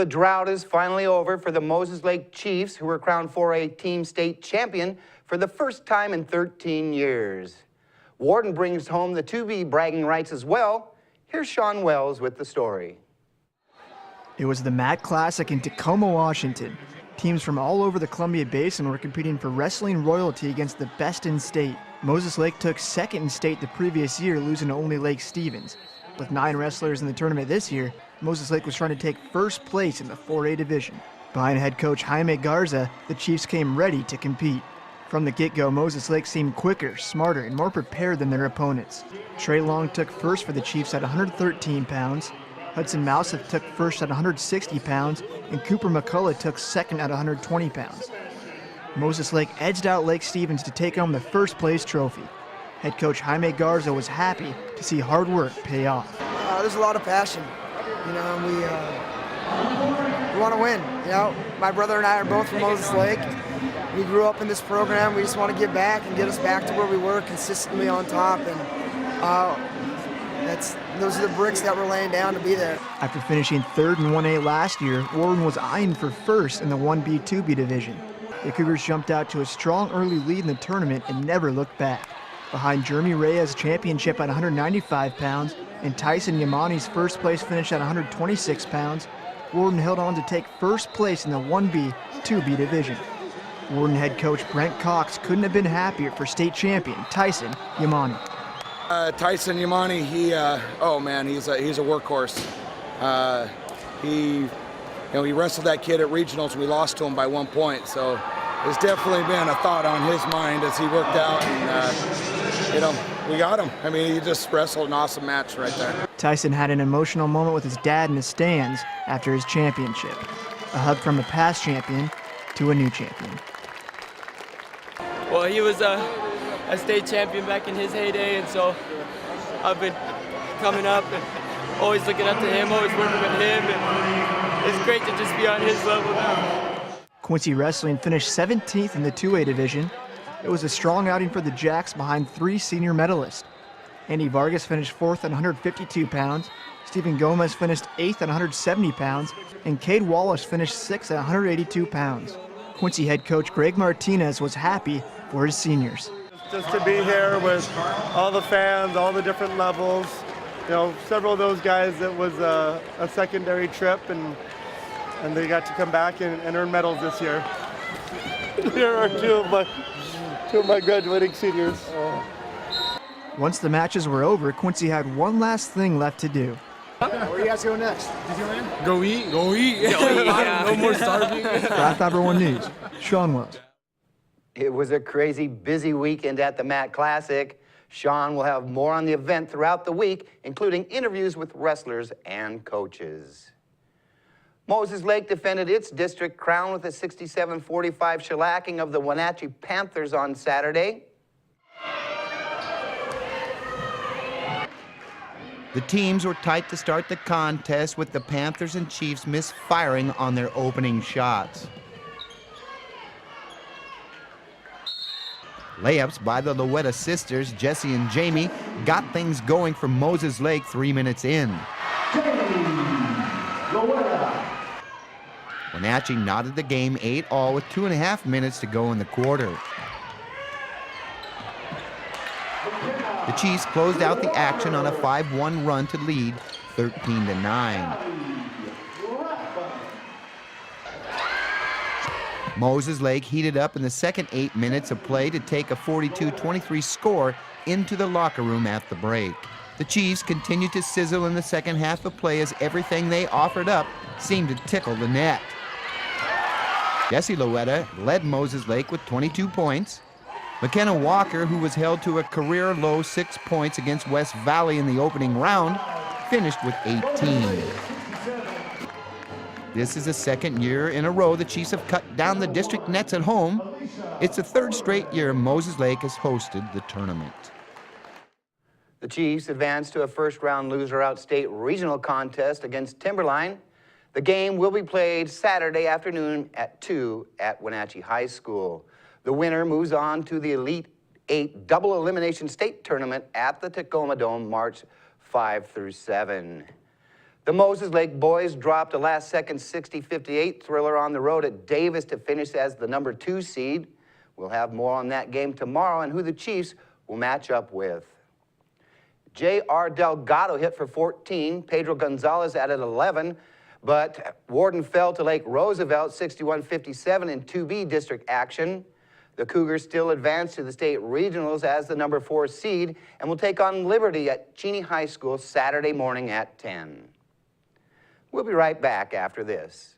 The drought is finally over for the Moses Lake Chiefs, who were crowned 4A team state champion for the first time in 13 years. Warden brings home the 2B bragging rights as well. Here's Sean Wells with the story. It was the MAT Classic in Tacoma, Washington. Teams from all over the Columbia Basin were competing for wrestling royalty against the best in state. Moses Lake took second in state the previous year, losing to only Lake Stevens. With 9 wrestlers in the tournament this year, Moses Lake was trying to take first place in the 4A division. Behind head coach Jaime Garza, the Chiefs came ready to compete. From the get-go, Moses Lake seemed quicker, smarter, and more prepared than their opponents. Trey Long took first for the Chiefs at 113 pounds. Hudson Mouseth took first at 160 pounds, and Cooper McCullough took second at 120 pounds. Moses Lake edged out Lake Stevens to take home the first place trophy. Head coach Jaime Garza was happy to see hard work pay off. There's a lot of passion, you know, and we want to win. You know, my brother and I are both from Moses Lake. We grew up in this program. We just want to give back and get us back to where we were, consistently on top. And those are the bricks that we're laying down to be there. After finishing third in 1A last year, Warden was eyeing for first in the 1B, 2B division. The Cougars jumped out to a strong early lead in the tournament and never looked back. Behind Jeremy Reyes' championship at 195 pounds and Tyson Yamani's first place finish at 126 pounds, Warden held on to take first place in the 1B, 2B division. Warden head coach Brent Cox couldn't have been happier for state champion Tyson Yamani. Tyson Yamani, he's a workhorse. He wrestled that kid at regionals. We lost to him by 1 point, so there's definitely been a thought on his mind as he worked out, and we got him. I mean, he just wrestled an awesome match right there. Tyson had an emotional moment with his dad in the stands after his championship. A hug from a past champion to a new champion. Well, he was a state champion back in his heyday, and so I've been coming up and always looking up to him, always working with him, and it's great to just be on his level now. Quincy Wrestling finished 17th in the 2A division. It was a strong outing for the Jacks behind 3 senior medalists. Andy Vargas finished 4th at 152 pounds, Stephen Gomez finished 8th at 170 pounds, and Cade Wallace finished 6th at 182 pounds. Quincy head coach Greg Martinez was happy for his seniors. Just to be here with all the fans, all the different levels. You know, several of those guys, it was a secondary trip, and they got to come back and earn medals this year. Here are two of my graduating seniors. Once the matches were over, Quincy had one last thing left to do. Where do you guys go next? Did you win? Go eat. No more starving. For iFIBER 1 News, Sean Wells. It was a crazy busy weekend at the MAT Classic. Sean will have more on the event throughout the week, including interviews with wrestlers and coaches. Moses Lake defended its district crown with a 67-45 shellacking of the Wenatchee Panthers on Saturday. The teams were tight to start the contest, with the Panthers and Chiefs misfiring on their opening shots. Layups by the Loetta sisters, Jesse and Jamie, got things going for Moses Lake 3 minutes in. Wenatchee knotted the game 8-all with 2.5 minutes to go in the quarter. The Chiefs closed out the action on a 5-1 run to lead 13-9. Moses Lake heated up in the second 8 minutes of play to take a 42-23 score into the locker room at the break. The Chiefs continued to sizzle in the second half of play as everything they offered up seemed to tickle the net. Jesse Loetta led Moses Lake with 22 points. McKenna Walker, who was held to a career-low 6 points against West Valley in the opening round, finished with 18. This is the second year in a row the Chiefs have cut down the district nets at home. It's the third straight year Moses Lake has hosted the tournament. The Chiefs advanced to a first-round loser-out-state regional contest against Timberline. The game will be played Saturday afternoon at 2 at Wenatchee High School. The winner moves on to the Elite 8 double elimination state tournament at the Tacoma Dome March 5 through 7. The Moses Lake boys dropped a last-second 60-58 thriller on the road at Davis to finish as the number 2 seed. We'll have more on that game tomorrow and who the Chiefs will match up with. J.R. Delgado hit for 14. Pedro Gonzalez added 11. But Warden fell to Lake Roosevelt 61-57 in 2B district action. The Cougars still advance to the state regionals as the number 4 seed and will take on Liberty at Cheney High School Saturday morning at 10. We'll be right back after this.